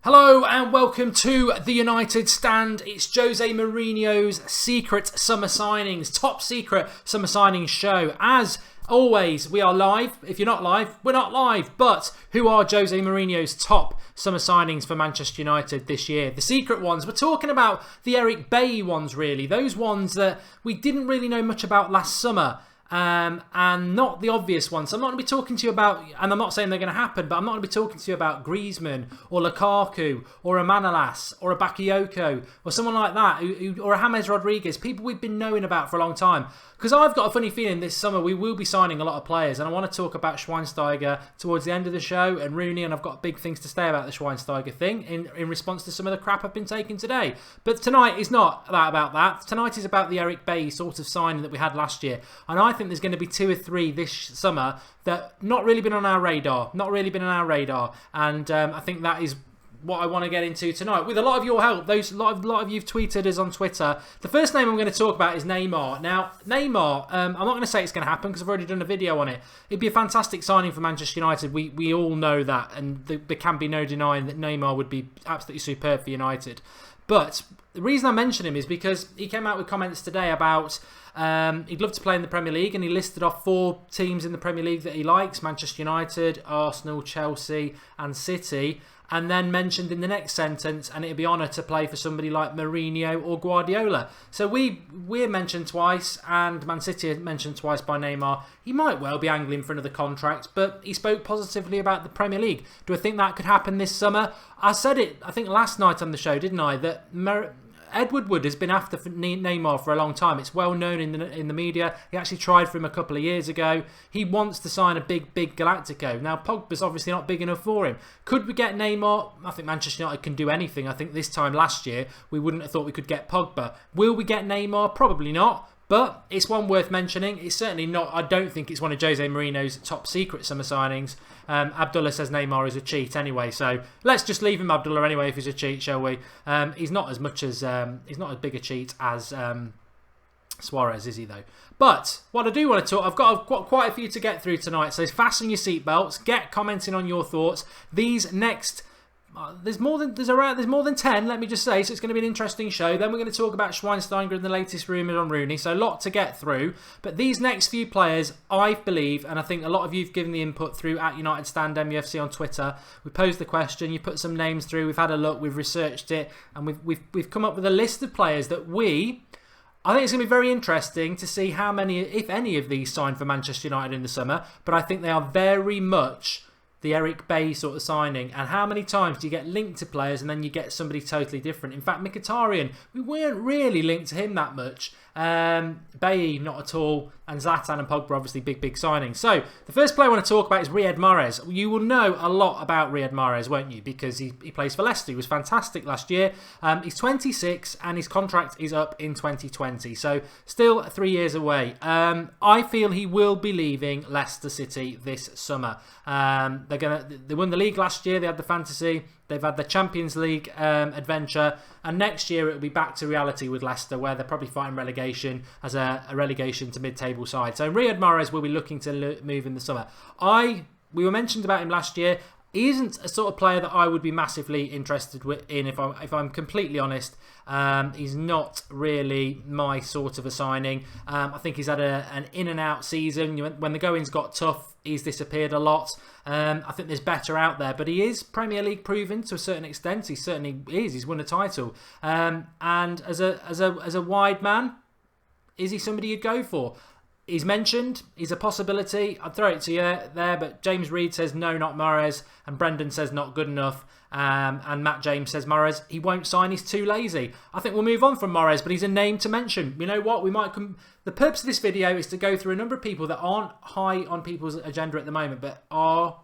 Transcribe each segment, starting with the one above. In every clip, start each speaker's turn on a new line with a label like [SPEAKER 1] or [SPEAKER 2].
[SPEAKER 1] Hello and welcome to the United Stand. It's Jose Mourinho's secret summer signings, top secret summer signings show. As always, we are live. If you're not live, we're not live. But who are Jose Mourinho's top summer signings for Manchester United this year? The secret ones. We're talking about the Eric Bailly ones, really. Those ones that we didn't really know much about last summer. And not the obvious ones. So I'm not going to be talking to you about, and I'm not saying they're going to happen, but I'm not going to be talking to you about Griezmann or Lukaku or a Manolas or a Bakayoko or someone like that, or a James Rodriguez, people we've been knowing about for a long time. Because I've got a funny feeling this summer we will be signing a lot of players, and I want to talk about Schweinsteiger towards the end of the show and Rooney, and I've got big things to say about the Schweinsteiger thing in response to some of the crap I've been taking today. But tonight is not about that. Tonight is about the Eric Bailly sort of signing that we had last year, and I think there's going to be 2 or 3 this summer that not really been on our radar, and I think that is what I want to get into tonight with a lot of your help. A lot of you've tweeted us on Twitter. The first name I'm going to talk about is Neymar. Now, Neymar, I'm not going to say it's going to happen because I've already done a video on it. It'd be a fantastic signing for Manchester United. We all know that, and there can be no denying that Neymar would be absolutely superb for United. But the reason I mention him is because he came out with comments today about he'd love to play in the Premier League, and he listed off 4 teams in the Premier League that he likes: Manchester United, Arsenal, Chelsea and City. And then mentioned in the next sentence, and it'd be honour to play for somebody like Mourinho or Guardiola. So we're mentioned twice, and Man City are mentioned twice by Neymar. He might well be angling for another contract, but he spoke positively about the Premier League. Do I think that could happen this summer? I said it, I think last night on the show, didn't I? That Ed Woodward has been after Neymar for a long time. It's well known in the media. He actually tried for him a couple of years ago. He wants to sign a big Galactico. Now, Pogba's obviously not big enough for him. Could we get Neymar? I think Manchester United can do anything. I think this time last year, we wouldn't have thought we could get Pogba. Will we get Neymar? Probably not. But it's one worth mentioning. It's certainly not, I don't think it's one of Jose Mourinho's top secret summer signings. Abdullah says Neymar is a cheat anyway, so let's just leave him, Abdullah, anyway, if he's a cheat, shall we? He's not as big a cheat as Suarez, is he, though? But what I do want to talk, I've got quite a few to get through tonight, so fasten your seatbelts, get commenting on your thoughts. These next there's more than 10, let me just say, so it's going to be an interesting show. Then we're going to talk about Schweinsteiger and the latest rumours on Rooney, so a lot to get through. But these next few players, I believe, and I think a lot of you have given the input through at United Stand MUFC on Twitter. We posed the question, you put some names through, we've had a look, we've researched it, and we've come up with a list of players that I think it's going to be very interesting to see how many, if any, of these sign for Manchester United in the summer. But I think they are very much the Eric Bailly sort of signing. And how many times do you get linked to players and then you get somebody totally different? In fact, Mkhitaryan, we weren't really linked to him that much. Bailly, not at all. And Zlatan and Pogba, obviously big signings. So, the first player I want to talk about is Riyad Mahrez. You will know a lot about Riyad Mahrez, won't you? Because he plays for Leicester. He was fantastic last year. He's 26 and his contract is up in 2020. So, still 3 years away. I feel he will be leaving Leicester City this summer. They won the league last year. They had the fantasy. They've had the Champions League adventure, and next year it'll be back to reality with Leicester, where they're probably fighting relegation as a relegation to mid-table side. So Riyad Mahrez will be looking to move in the summer. We were mentioned about him last year. He isn't a sort of player that I would be massively interested in, if I'm completely honest. He's not really my sort of a signing. I think he's had an in and out season. When the goings got tough, he's disappeared a lot. I think there's better out there, but he is Premier League proven to a certain extent. He certainly is. He's won a title. And as a wide man, is he somebody you'd go for? He's mentioned, he's a possibility. I'd throw it to you there, but James Reed says no, not Mahrez, and Brendan says not good enough, and Matt James says Mahrez, he won't sign, he's too lazy. I think we'll move on from Mahrez, but he's a name to mention. You know what, the purpose of this video is to go through a number of people that aren't high on people's agenda at the moment, but are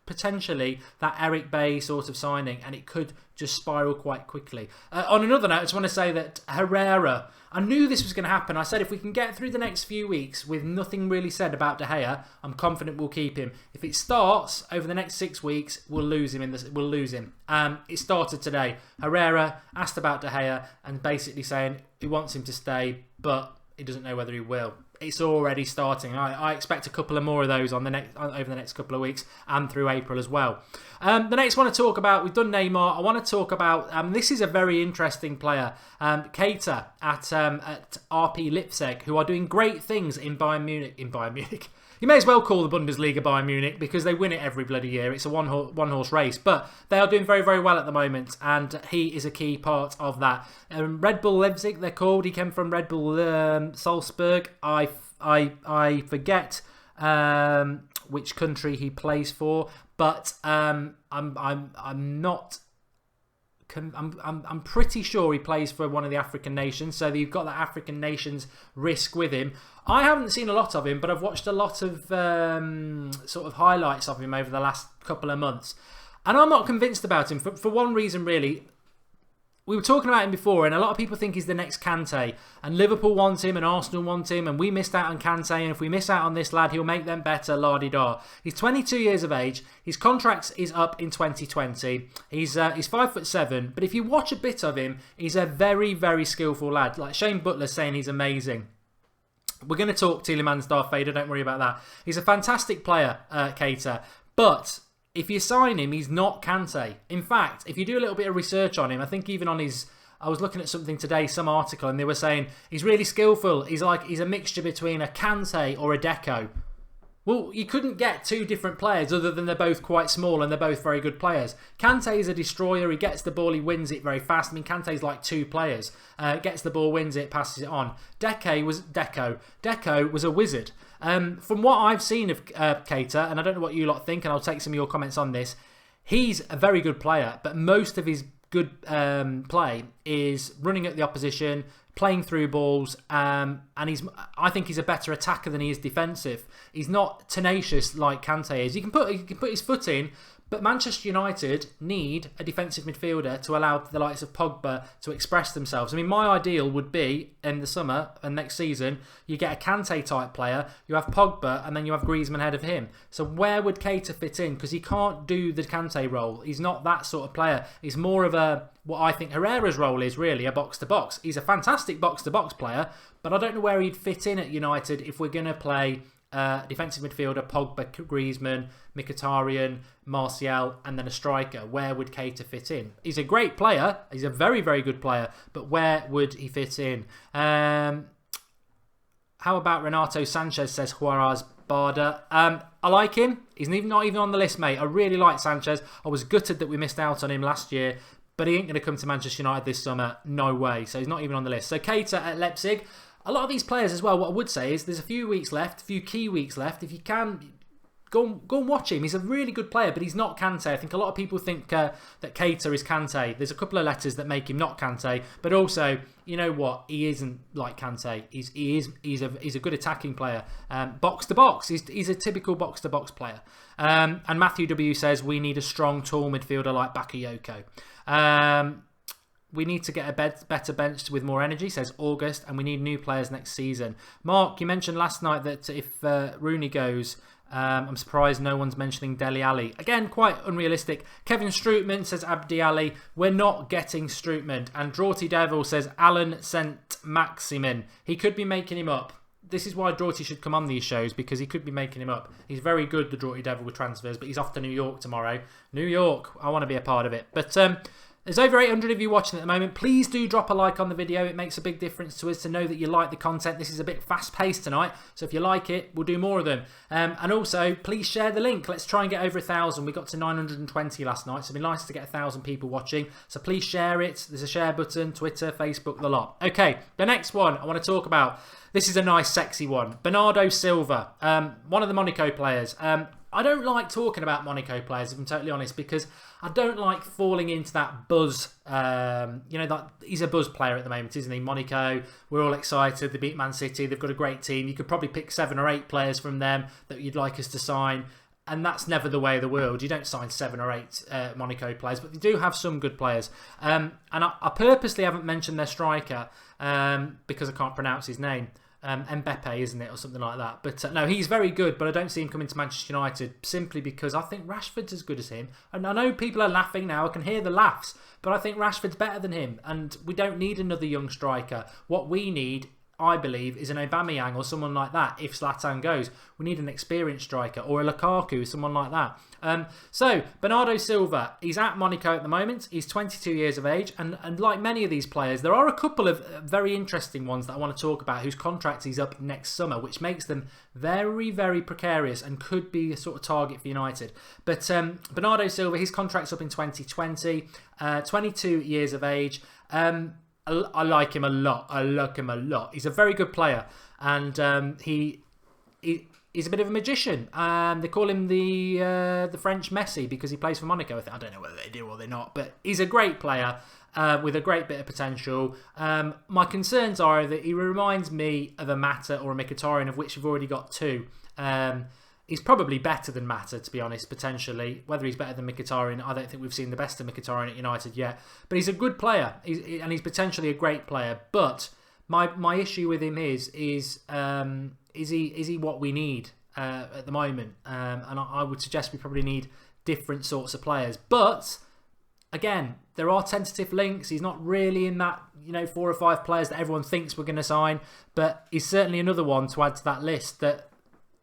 [SPEAKER 1] potentially that Eric Bailly sort of signing, and it could just spiral quite quickly. On another note, I just want to say that Herrera, I knew this was going to happen. I said if we can get through the next few weeks with nothing really said about De Gea, I'm confident we'll keep him. If it starts over the next 6 weeks, we'll lose him. It started today. Herrera asked about De Gea and basically saying he wants him to stay, but he doesn't know whether he will. It's already starting. I expect a couple of more of those over the next couple of weeks and through April as well. The next one to talk about, we've done Neymar. I want to talk about, this is a very interesting player, Keita at RP Leipzig, who are doing great things in Bayern Munich. You may as well call the Bundesliga Bayern Munich because they win it every bloody year. It's a one-horse race. But they are doing very, very well at the moment, and he is a key part of that. Red Bull Leipzig, they're called. He came from Red Bull Salzburg. I forget which country he plays for, but I'm pretty sure he plays for one of the African nations, so you've got that African nations risk with him. I haven't seen a lot of him, but I've watched a lot of sort of highlights of him over the last couple of months, and I'm not convinced about him for one reason really. We were talking about him before, and a lot of people think he's the next Kante, and Liverpool want him and Arsenal want him, and we missed out on Kante, and if we miss out on this lad, he'll make them better, la-di-da. He's 22 years of age. His contract is up in 2020. He's 5'7", but if you watch a bit of him, he's a very, very skillful lad. Like Shane Butler's saying, he's amazing. We're going to talk Tielemans, Darth Vader, don't worry about that. He's a fantastic player, Keita, but if you sign him, he's not Kante. In fact, if you do a little bit of research on him, I think even on his... I was looking at something today, some article, and they were saying he's really skillful. He's a mixture between a Kante or a Deco. Well, you couldn't get two different players other than they're both quite small and they're both very good players. Kante is a destroyer. He gets the ball, he wins it very fast. I mean, Kante's like two players. Gets the ball, wins it, passes it on. Deco was a wizard. From what I've seen of Keita, and I don't know what you lot think, and I'll take some of your comments on this, he's a very good player, but most of his good play is running at the opposition, playing through balls, and I think he's a better attacker than he is defensive. He's not tenacious like Kante is. He can put his foot in, but Manchester United need a defensive midfielder to allow the likes of Pogba to express themselves. I mean, my ideal would be in the summer and next season, you get a Kante type player, you have Pogba, and then you have Griezmann ahead of him. So where would Keita fit in? Because he can't do the Kante role. He's not that sort of player. He's more of what I think Herrera's role is, really, a box-to-box. He's a fantastic box-to-box player, but I don't know where he'd fit in at United if we're going to play defensive midfielder, Pogba, Griezmann, Mkhitaryan, Martial, and then a striker. Where would Keita fit in? He's a great player. He's a very, very good player, but where would he fit in? How about Renato Sanchez, says Juarez Barda. I like him. He's not even on the list, mate. I really like Sanchez. I was gutted that we missed out on him last year, but he ain't going to come to Manchester United this summer. No way. So he's not even on the list. So Keita at Leipzig. A lot of these players as well, what I would say is there's a few weeks left, a few key weeks left. If you can, go and watch him. He's a really good player, but he's not Kante. I think a lot of people think that Keita is Kante. There's a couple of letters that make him not Kante, but also, you know what? He isn't like Kante. He's a good attacking player. Box to box. He's a typical box to box player. And Matthew W says we need a strong, tall midfielder like Bakayoko. We need to get a better bench with more energy, says August, and we need new players next season. Mark, you mentioned last night that if Rooney goes, I'm surprised no one's mentioning Dele Alli. Again, quite unrealistic. Kevin Strootman says Abdi Ali. We're not getting Strootman. And Draughty Devil says Alan St. Maximin. He could be making him up. This is why Draughty should come on these shows, because he could be making him up. He's very good, the Draughty Devil, with transfers, but he's off to New York tomorrow. New York, I want to be a part of it. But there's over 800 of you watching at the moment. Please do drop a like on the video. It makes a big difference to us to know that you like the content. This is a bit fast-paced tonight, so if you like it, we'll do more of them. And also, please share the link. Let's try and get over 1,000. We got to 920 last night, so it'd be nice to get 1,000 people watching. So please share it. There's a share button, Twitter, Facebook, the lot. Okay, the next one I want to talk about. This is a nice, sexy one. Bernardo Silva, one of the Monaco players. I don't like talking about Monaco players, if I'm totally honest, because I don't like falling into that buzz. That he's a buzz player at the moment, isn't he? Monaco, we're all excited. They beat Man City. They've got a great team. You could probably pick 7 or 8 players from them that you'd like us to sign. And that's never the way of the world. You don't sign 7 or 8 Monaco players, but they do have some good players. And I purposely haven't mentioned their striker because I can't pronounce his name. Mbappe, isn't it, or something like that? But no, he's very good, but I don't see him coming to Manchester United simply because I think Rashford's as good as him. And I know people are laughing now, I can hear the laughs, but I think Rashford's better than him, and we don't need another young striker. What we need I believe, is an Aubameyang or someone like that if Zlatan goes. We need an experienced striker, or a Lukaku, someone like that. So, Bernardo Silva, he's at Monaco at the moment. He's 22 years of age, and like many of these players, there are a couple of very interesting ones that I want to talk about whose contract is up next summer, which makes them very, very precarious and could be a sort of target for United. But Bernardo Silva, his contract's up in 2020, 22 years of age. I like him a lot. He's a very good player, and he's a bit of a magician. They call him the French Messi because he plays for Monaco. I don't know whether they do or they're not, but he's a great player with a great bit of potential. My concerns are that he reminds me of a Mata or a Mkhitaryan, of which we've already got two. He's probably better than Mata, to be honest, potentially. Whether he's better than Mkhitaryan, I don't think we've seen the best of Mkhitaryan at United yet. But he's a good player, and he's potentially a great player. But my issue with him is he what we need at the moment? And I would suggest we probably need different sorts of players. But again, there are tentative links. He's not really in that 4 or 5 players that everyone thinks we're going to sign. But he's certainly another one to add to that list that.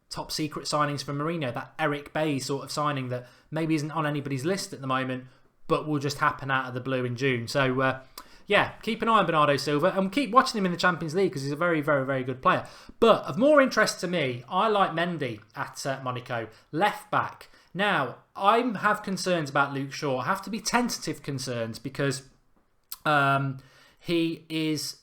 [SPEAKER 1] Top secret signings from Mourinho, that Eric Bailly sort of signing that maybe isn't on anybody's list at the moment, but will just happen out of the blue in June. So, yeah, keep an eye on Bernardo Silva and keep watching him in the Champions League because he's a very, very, very good player. But of more interest to me, I like Mendy at Monaco, left back. Now, I have concerns about Luke Shaw. I have to be tentative concerns because he is...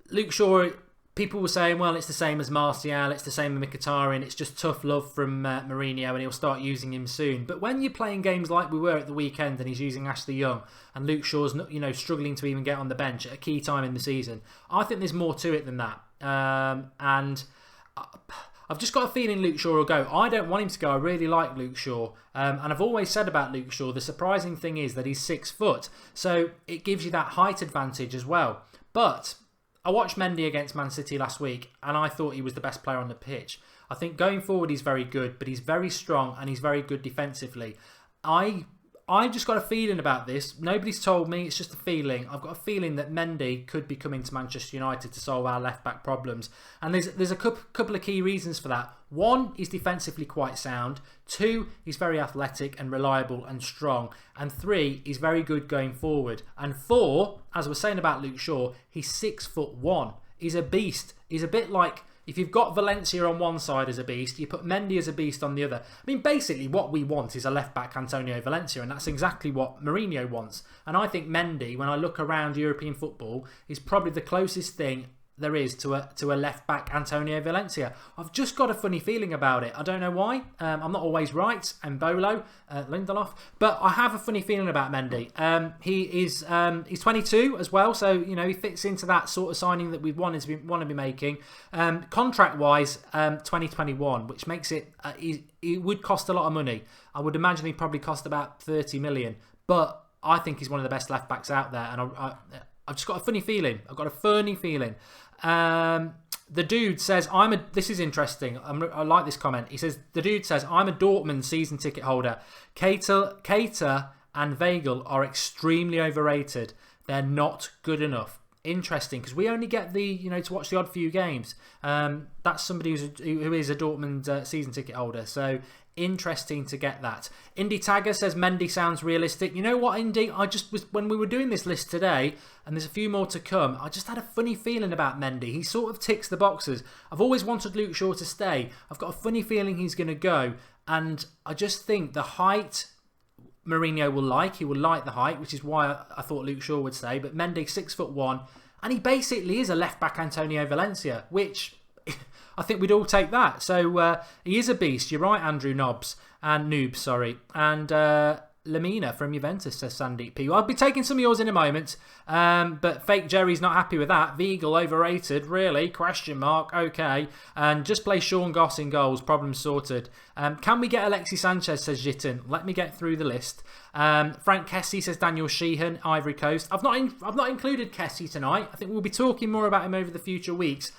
[SPEAKER 1] Luke Shaw... People were saying, well, it's the same as Martial, it's the same as Mkhitaryan, it's just tough love from Mourinho and he'll start using him soon. But when you're playing games like we were at the weekend and he's using Ashley Young and Luke Shaw's struggling to even get on the bench at a key time in the season, I think there's more to it than that. And I've just got a feeling Luke Shaw will go. I don't want him to go. I really like Luke Shaw. And I've always said about Luke Shaw, the surprising thing is that he's 6 foot. So it gives you that height advantage as well. But... I watched Mendy against Man City last week and I thought he was the best player on the pitch. I think going forward he's very good, but he's very strong and he's very good defensively. I've just got a feeling about this. Nobody's told me, it's just a feeling. I've got a feeling that Mendy could be coming to Manchester United to solve our left-back problems. And there's a couple of key reasons for that. 1, he's defensively quite sound. 2, he's very athletic and reliable and strong. And 3, he's very good going forward. And 4, as I was saying about Luke Shaw, he's 6'1". He's a beast. He's a bit like... If you've got Valencia on one side as a beast, you put Mendy as a beast on the other. I mean, basically what we want is a left-back Antonio Valencia, and that's exactly what Mourinho wants. And I think Mendy, when I look around European football, is probably the closest thing there is to a left-back Antonio Valencia. I've just got a funny feeling about it. I don't know why. I'm not always right. And Bolo, Lindelof. But I have a funny feeling about Mendy. He's 22 as well, so he fits into that sort of signing that we want to be making. Contract-wise, 2021, which makes it would cost a lot of money. I would imagine he'd probably cost about 30 million. But I think he's one of the best left-backs out there, and I've just got a funny feeling. I've got a funny feeling. The dude says, this is interesting. I like this comment. He says, the dude says, I'm a Dortmund season ticket holder. Keita and Virgil are extremely overrated. They're not good enough. Interesting, because we only get to watch the odd few games. That's somebody who is a Dortmund season ticket holder. So interesting to get that. Indy Tagger says Mendy sounds realistic. You know what, Indy? When we were doing this list today, and there's a few more to come, I just had a funny feeling about Mendy. He sort of ticks the boxes. I've always wanted Luke Shaw to stay. I've got a funny feeling he's going to go, and I just think the height Mourinho will like. He will like the height, which is why I thought Luke Shaw would stay. But Mendy, 6'1", and he basically is a left-back Antonio Valencia, which I think we'd all take that. So he is a beast. You're right, Andrew Noobs. And Lamina from Juventus, says Sandeep P. I'll be taking some of yours in a moment. But Fake Jerry's not happy with that. Vigil overrated, really? ? Okay. And just play Sean Goss in goals. Problem sorted. Can we get Alexis Sanchez, says Jitten. Let me get through the list. Frank Kessie, says Daniel Sheehan, Ivory Coast. I've not included Kessie tonight. I think we'll be talking more about him over the future weeks.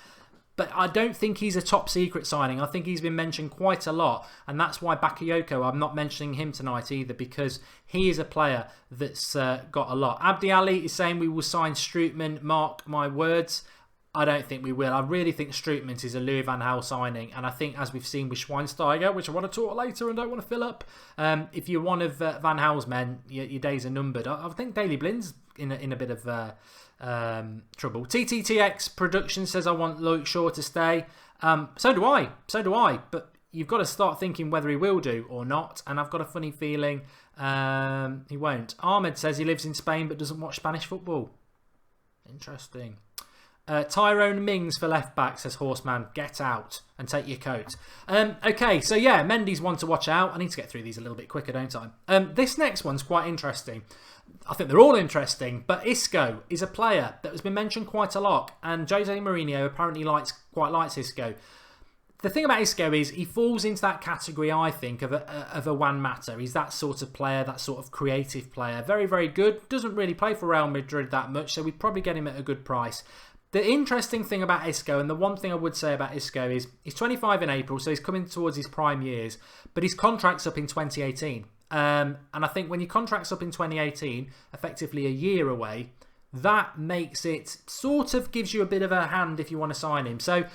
[SPEAKER 1] But I don't think he's a top secret signing. I think he's been mentioned quite a lot. And that's why Bakayoko, I'm not mentioning him tonight either, because he is a player that's got a lot. Abdi Ali is saying we will sign Strootman. Mark my words. I don't think we will. I really think Strootman is a Louis van Gaal signing. And I think, as we've seen with Schweinsteiger, which I want to talk later and don't want to fill up, if you're one of Van Gaal's men, your days are numbered. I think Daley Blind's in a bit of trouble. TTTX Production says I want Luke Shaw to stay. So do I. But you've got to start thinking whether he will do or not. And I've got a funny feeling he won't. Ahmed says he lives in Spain but doesn't watch Spanish football. Interesting. Tyrone Mings for left back, says Horseman. Get out and take your coat. Okay, so yeah, Mendy's one to watch out. I need to get through these a little bit quicker, don't I? This next one's quite interesting. I think they're all interesting, but Isco is a player that has been mentioned quite a lot, and Jose Mourinho apparently quite likes Isco. The thing about Isco is he falls into that category, I think, of a Juan Mata. He's that sort of player, that sort of creative player. Very, very good. Doesn't really play for Real Madrid that much, so we'd probably get him at a good price. The interesting thing about Isco, and the one thing I would say about Isco, is he's 25 in April, so he's coming towards his prime years, but his contract's up in 2018. And I think when your contract's up in 2018, effectively a year away, that makes it sort of gives you a bit of a hand if you want to sign him. So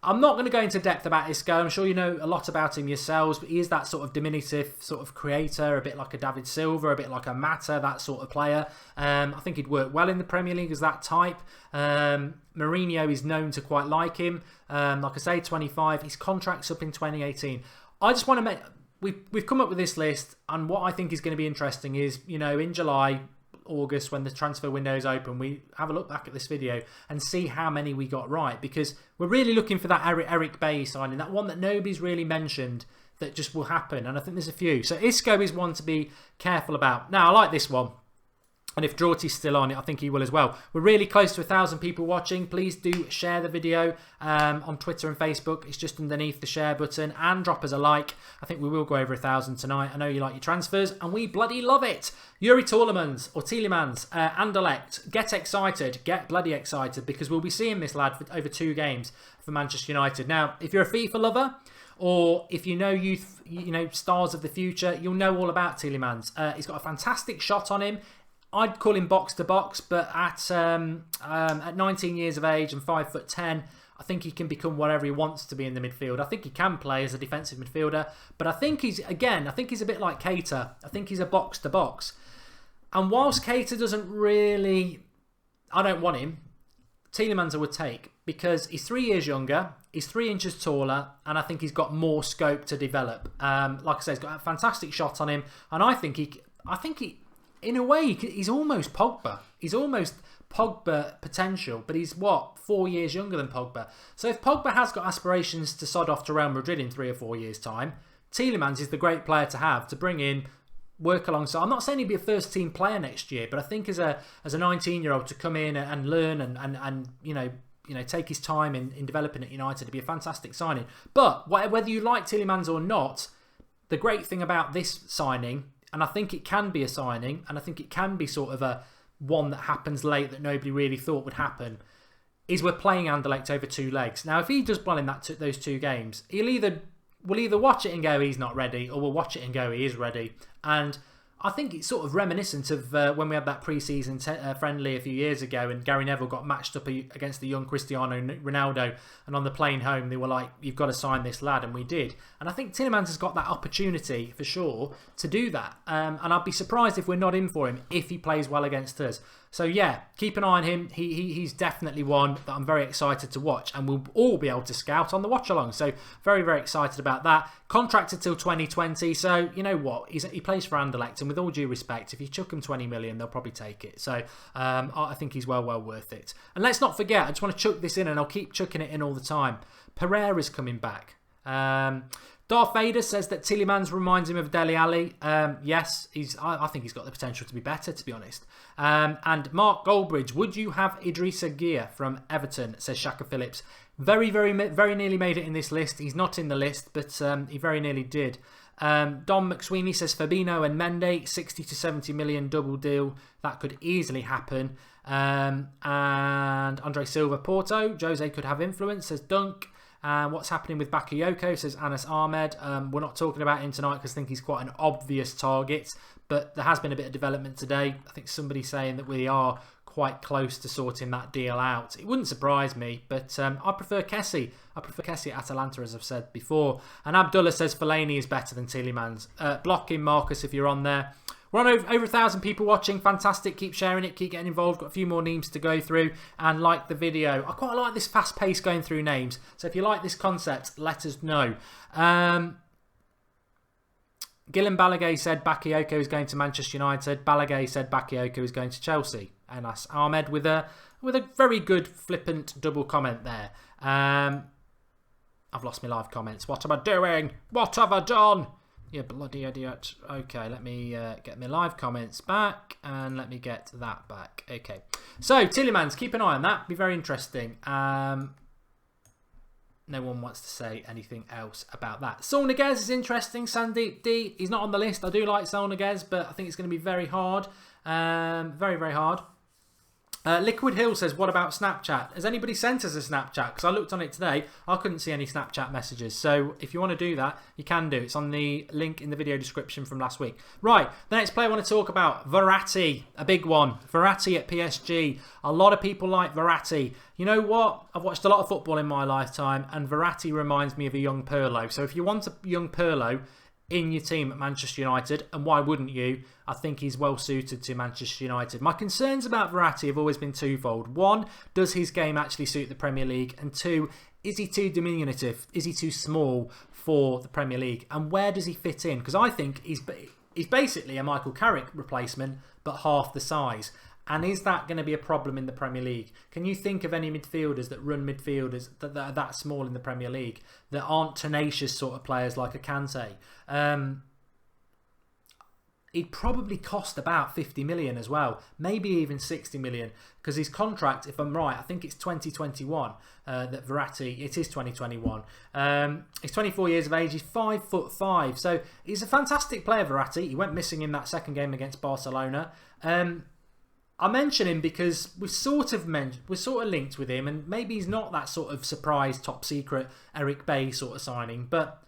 [SPEAKER 1] I'm not going to go into depth about Isco. I'm sure you know a lot about him yourselves, but he is that sort of diminutive sort of creator, a bit like a David Silva, a bit like a Mata, that sort of player. I think he'd work well in the Premier League as that type. Mourinho is known to quite like him. Like I say, 25. His contract's up in 2018. I just want to make... We've come up with this list, and what I think is going to be interesting is, you know, in July, August, when the transfer window is open, we have a look back at this video and see how many we got right, because we're really looking for that Eric Bailly signing, that one that nobody's really mentioned that just will happen, and I think there's a few. So Isco is one to be careful about. Now, I like this one. And if Draughty's still on it, I think he will as well. We're really close to 1,000 people watching. Please do share the video on Twitter and Facebook. It's just underneath the share button. And drop us a like. I think we will go over 1,000 tonight. I know you like your transfers, and we bloody love it. Youri Tielemans, Anderlecht. Get excited. Get bloody excited, because we'll be seeing this lad for over 2 games for Manchester United. Now, if you're a FIFA lover, or if you know stars of the future, you'll know all about Tielemans. He's got a fantastic shot on him. I'd call him box to box, but at 19 years of age and 5'10", I think he can become whatever he wants to be in the midfield. I think he can play as a defensive midfielder, but I think he's a bit like Keita. I think he's a box to box. And whilst Keita doesn't really, I don't want him, Tielemans I would take, because he's 3 years younger, he's 3 inches taller, and I think he's got more scope to develop. Like I said, he's got a fantastic shot on him, and I think he. In a way, he's almost Pogba. He's almost Pogba potential, but he's, 4 years younger than Pogba. So if Pogba has got aspirations to sod off to Real Madrid in 3 or 4 years' time, Tielemans is the great player to have, to bring in, work alongside. I'm not saying he'd be a first-team player next year, but I think as a 19-year-old to come in and learn and take his time in developing at United, to be a fantastic signing. But whether you like Tielemans or not, the great thing about this signing, and I think it can be a signing, and I think it can be sort of a one that happens late that nobody really thought would happen, is we're playing Anderlecht over 2 legs. Now, if he does well in those 2 games, we'll either watch it and go, he's not ready, or we'll watch it and go, he is ready. And I think it's sort of reminiscent of when we had that pre-season friendly a few years ago, and Gary Neville got matched up against the young Cristiano Ronaldo, and on the plane home they were like, you've got to sign this lad, and we did. And I think Tielemans has got that opportunity for sure to do that, and I'd be surprised if we're not in for him if he plays well against us. So yeah, keep an eye on him. He's definitely one that I'm very excited to watch, and we'll all be able to scout on the watch along. So very, very excited about that. Contracted till 2020, so you know what? He plays for Anderlecht, and with all due respect, if you chuck him 20 million, they'll probably take it. So I think he's well worth it. And let's not forget, I just want to chuck this in, and I'll keep chucking it in all the time. Pereira's coming back. Darth Vader says that Tielemans reminds him of Dele Alli. Yes, I think he's got the potential to be better, to be honest. And Mark Goldbridge, would you have Idrissa Gueye from Everton, says Shaka Phillips. Very, very, very nearly made it in this list. He's not in the list, but he very nearly did. Don McSweeney says Fabinho and Mendy, 60 to 70 million double deal. That could easily happen. And Andre Silva, Porto. Jose could have influence, says Dunk. What's happening with Bakayoko, says Anas Ahmed. We're not talking about him tonight because I think he's quite an obvious target. But there has been a bit of development today. I think somebody's saying that we are quite close to sorting that deal out. It wouldn't surprise me, but I prefer Kessie. I prefer Kessie at Atalanta, as I've said before. And Abdullah says Fellaini is better than Tielemans. Block him, Marcus, if you're on there. We're on over 1,000 people watching. Fantastic. Keep sharing it. Keep getting involved. Got a few more names to go through. And like the video. I quite like this fast pace going through names. So if you like this concept, let us know. Gillen Balagay said Bakayoko is going to Manchester United. Balagay said Bakayoko is going to Chelsea. And that's Ahmed with a very good flippant double comment there. I've lost my live comments. What am I doing? What have I done? You bloody idiot. Okay, let me get my live comments back and let me get that back. Okay. So, Tielemans, keep an eye on that. Be very interesting. No one wants to say anything else about that. Saul Niguez is interesting. Sandeep D, he's not on the list. I do like Saul Niguez, but I think it's going to be very hard. Very, very hard. Liquid Hill says, what about Snapchat? Has anybody sent us a Snapchat? Because I looked on it today, I couldn't see any Snapchat messages. So if you want to do that, you can do. It's on the link in the video description from last week. Right, the next player I want to talk about, Verratti, a big one. Verratti at PSG. A lot of people like Verratti. You know what? I've watched a lot of football in my lifetime, and Verratti reminds me of a young Pirlo. So if you want a young Pirlo in your team at Manchester United, and why wouldn't you? I think he's well suited to Manchester United. My concerns about Verratti have always been twofold. One, does his game actually suit the Premier League? And two, is he too diminutive? Is he too small for the Premier League? And where does he fit in? Because I think he's basically a Michael Carrick replacement, but half the size. And is that going to be a problem in the Premier League? Can you think of any midfielders that run midfielders that are that small in the Premier League that aren't tenacious sort of players like a Kante? He'd probably cost about 50 million as well, maybe even 60 million, because his contract, if I'm right, I think it's 2021 that Verratti, it is 2021. He's 24 years of age, he's 5'5", so he's a fantastic player, Verratti. He went missing in that second game against Barcelona. I mention him because we're sort of linked with him, and maybe he's not that sort of surprise, top secret Eric Bay sort of signing, but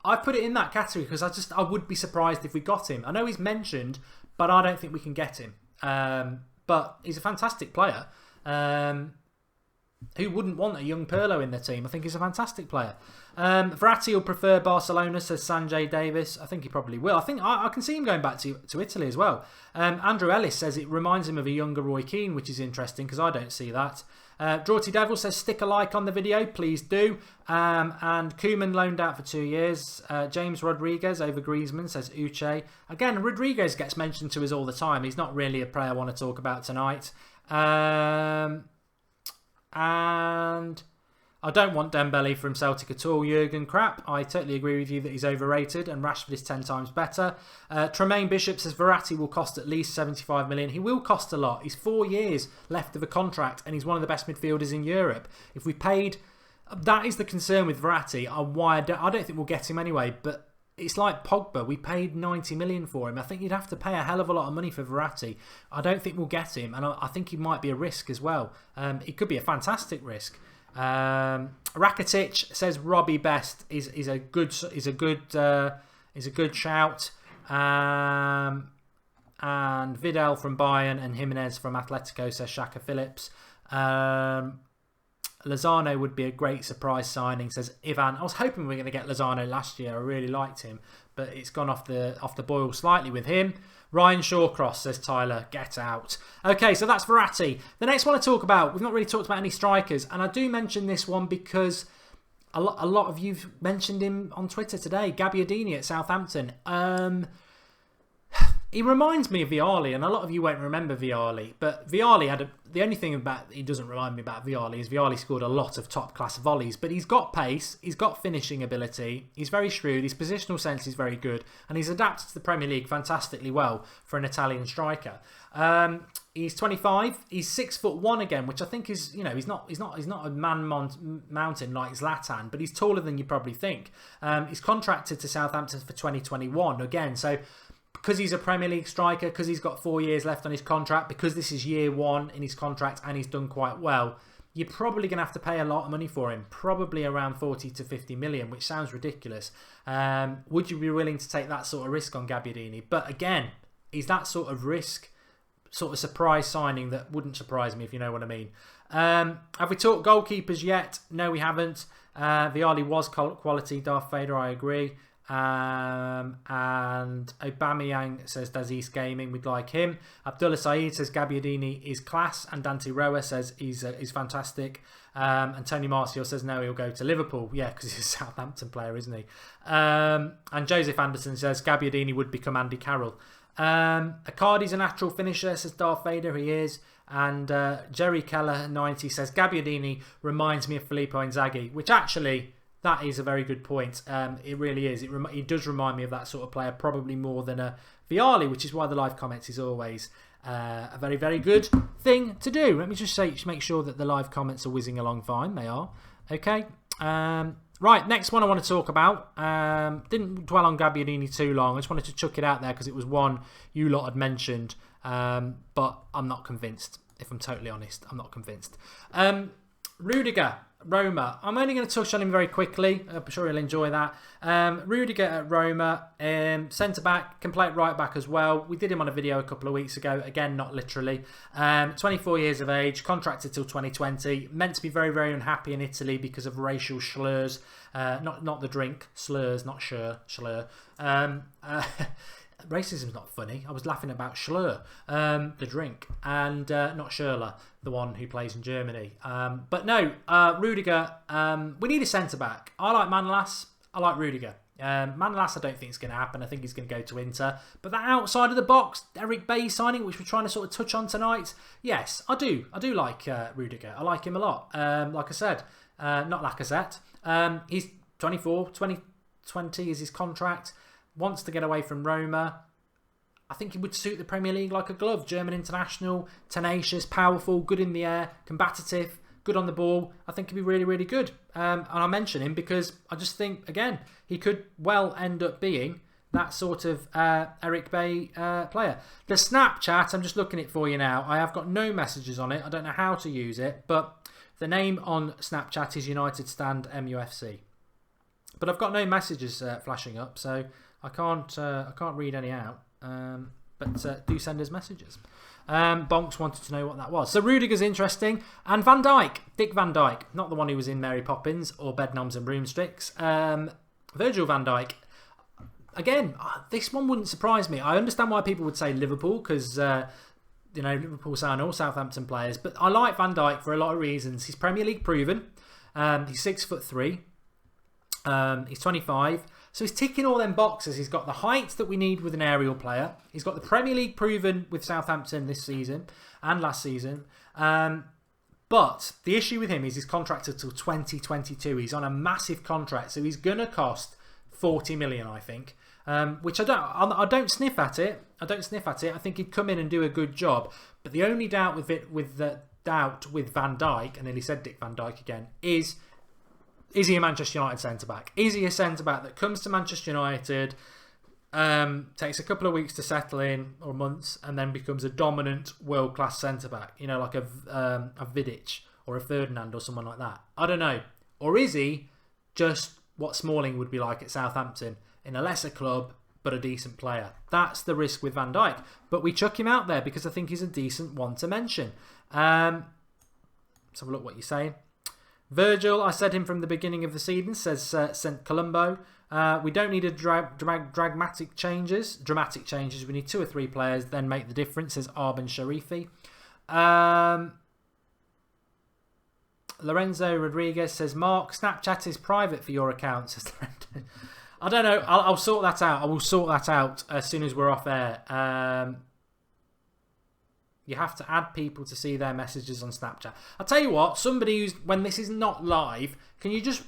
[SPEAKER 1] I put it in that category because I would be surprised if we got him. I know he's mentioned, but I don't think we can get him. But he's a fantastic player. Who wouldn't want a young Pirlo in their team? I think he's a fantastic player. Verratti will prefer Barcelona, says Sanjay Davis. I think he probably will. I think I can see him going back to Italy as well. Andrew Ellis says it reminds him of a younger Roy Keane, which is interesting because I don't see that. Draughty Devil says stick a like on the video, please do. And Koeman loaned out for 2 years. James Rodriguez over Griezmann, says Uche. Again, Rodriguez gets mentioned to us all the time. He's not really a player I want to talk about tonight. And I don't want Dembele from Celtic at all, Jurgen Crap. I totally agree with you that he's overrated and Rashford is 10 times better. Tremaine Bishop says Verratti will cost at least 75 million. He will cost a lot. He's 4 years left of a contract and he's one of the best midfielders in Europe. If we paid... That is the concern with Verratti. I don't think we'll get him anyway, but it's like Pogba. We paid 90 million for him. I think you'd have to pay a hell of a lot of money for Verratti. I don't think we'll get him, and I think he might be a risk as well. It could be a fantastic risk. Rakitic says Robbie Best is a good shout. And Vidal from Bayern and Jimenez from Atletico, says Shaka Phillips. Lozano would be a great surprise signing, says Ivan. I was hoping we were going to get Lozano last year. I really liked him, but it's gone off the boil slightly with him. Ryan Shawcross, says Tyler, get out. Okay, so that's Verratti. The next one I talk about, we've not really talked about any strikers, and I do mention this one because a lot of you've mentioned him on Twitter today. Gabbiadini at Southampton. He reminds me of Vialli, and a lot of you won't remember Vialli, but Vialli the only thing about he doesn't remind me about Vialli is Vialli scored a lot of top class volleys, but he's got pace, he's got finishing ability, he's very shrewd, his positional sense is very good, and he's adapted to the Premier League fantastically well for an Italian striker. He's 25, he's 6'1" again, which I think is, you know, he's not a mountain like Zlatan, but he's taller than you probably think. He's contracted to Southampton for 2021 again, so because he's a Premier League striker, because he's got 4 years left on his contract, because this is year 1 in his contract and he's done quite well, you're probably going to have to pay a lot of money for him, probably around 40 to 50 million, which sounds ridiculous. Would you be willing to take that sort of risk on Gabbiadini? But again, is that sort of risk sort of surprise signing that wouldn't surprise me, if you know what I mean? Have we talked goalkeepers yet? No, we haven't. Vialli was quality, Darth Vader, I agree. And Aubameyang says, does East Gaming? We'd like him. Abdullah Saeed says Gabbiadini is class, and Dante Roa says he's fantastic. And Tony Marcial says no, he'll go to Liverpool. Yeah, because he's a Southampton player, isn't he? And Joseph Anderson says Gabbiadini would become Andy Carroll. Icardi's a natural finisher, says Darth Vader. He is. And Jerry Keller 90 says Gabbiadini reminds me of Filippo Inzaghi, which actually, that is a very good point. It really is. It does remind me of that sort of player, probably more than a Vialli, which is why the live comments is always a very, very good thing to do. Let me just make sure that the live comments are whizzing along fine. They are. Okay. Right, next one I want to talk about. Didn't dwell on Gabbiadini too long. I just wanted to chuck it out there because it was one you lot had mentioned. But I'm not convinced, if I'm totally honest. I'm not convinced. Rudiger, Roma. I'm only going to touch on him very quickly. I'm sure you'll enjoy that. Rudiger at Roma, centre-back, can play right-back as well. We did him on a video a couple of weeks ago. Again, not literally. 24 years of age, contracted till 2020. Meant to be very, very unhappy in Italy because of racial slurs. Not the drink, slurs, not slur. Racism's not funny. I was laughing about Schlur, the drink, and not Schürrle, the one who plays in Germany. But no, Rudiger, we need a centre-back. I like Manolas. I like Rudiger. Manolas I don't think it's going to happen. I think he's going to go to Inter. But that outside of the box, Eric Bailly signing, which we're trying to sort of touch on tonight, yes, I do. I do like Rudiger. I like him a lot. Like I said, not Lacazette. He's 24, 2020 is his contract. Wants to get away from Roma. I think he would suit the Premier League like a glove. German international, tenacious, powerful, good in the air, combative, good on the ball. I think he'd be really, really good. And I mention him because I just think, again, he could well end up being that sort of Eric Bailly player. The Snapchat, I'm just looking at it for you now. I have got no messages on it. I don't know how to use it. But the name on Snapchat is United Stand MUFC. But I've got no messages flashing up, so I can't read any out. But do send us messages. Bonks wanted to know what that was. So Rudiger's interesting. And Van Dijk, Dick Van Dijk, not the one who was in Mary Poppins or Bedknobs and Broomsticks. Virgil van Dijk. Again, this one wouldn't surprise me. I understand why people would say Liverpool because Liverpool sign all Southampton players. But I like Van Dijk for a lot of reasons. He's Premier League proven. He's 6'3". He's 25. So he's ticking all them boxes. He's got the height that we need with an aerial player. He's got the Premier League proven with Southampton this season and last season. But the issue with him is he's contracted till 2022. He's on a massive contract, so he's going to cost 40 million, I think. Which I don't sniff at it. I think he'd come in and do a good job. But the only doubt with Van Dijk, and nearly said Dick Van Dijk again, is he a Manchester United centre-back? Is he a centre-back that comes to Manchester United, takes a couple of weeks to settle in, or months, and then becomes a dominant world-class centre-back? Like a Vidic or a Ferdinand or someone like that. I don't know. Or is he just what Smalling would be like at Southampton, in a lesser club, but a decent player? That's the risk with Van Dijk. But we chuck him out there because I think he's a decent one to mention. Let's have a look what you're saying. Virgil, I said him from the beginning of the season, says St. Colombo. We don't need dramatic changes. We need 2 or 3 players, then make the difference, says Arben Sharifi. Lorenzo Rodriguez says, Mark, Snapchat is private for your account, says Lorenzo. I don't know. I'll sort that out. I will sort that out as soon as we're off air. You have to add people to see their messages on Snapchat. I'll tell you what, when this is not live, can you just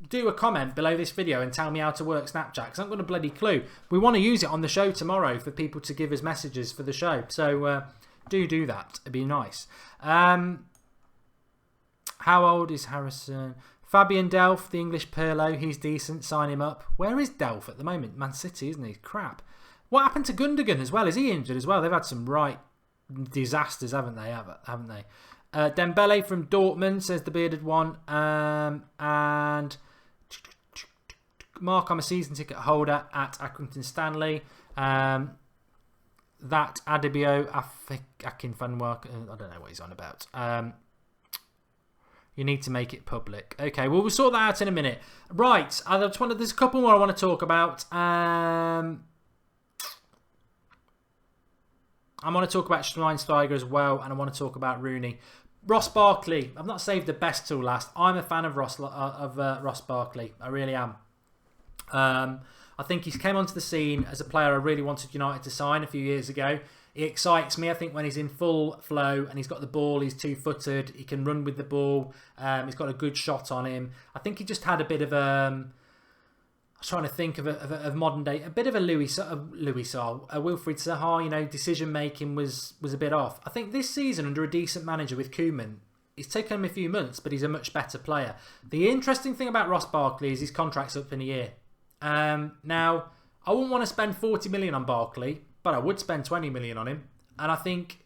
[SPEAKER 1] do a comment below this video and tell me how to work Snapchat? Because I haven't got a bloody clue. We want to use it on the show tomorrow for people to give us messages for the show. So do that. It'd be nice. How old is Harrison? Fabian Delph, the English Pirlo. He's decent. Sign him up. Where is Delph at the moment? Man City, isn't he? Crap. What happened to Gundogan as well? Is he injured as well? They've had some right disasters, haven't they? Dembele from Dortmund, says the bearded one. And Mark, I'm a season ticket holder at Accrington Stanley. That Adebayo Akinfenwa, I don't know what he's on about. You need to make it public. Okay, well, we'll sort that out in a minute. Right, there's a couple more I want to talk about. I want to talk about Schweinsteiger as well, and I want to talk about Rooney. Ross Barkley. I've not saved the best till last. I'm a fan of Ross Barkley. I really am. I think he came onto the scene as a player I really wanted United to sign a few years ago. He excites me. I think when he's in full flow and he's got the ball, he's two-footed, he can run with the ball, he's got a good shot on him. I think he just had a bit of I was trying to think of modern day, a bit of a Wilfried Zaha, decision making was a bit off. I think this season under a decent manager with Koeman, it's taken him a few months, but he's a much better player. The interesting thing about Ross Barkley is his contract's up in a year. Now, I wouldn't want to spend 40 million on Barkley, but I would spend 20 million on him. And I think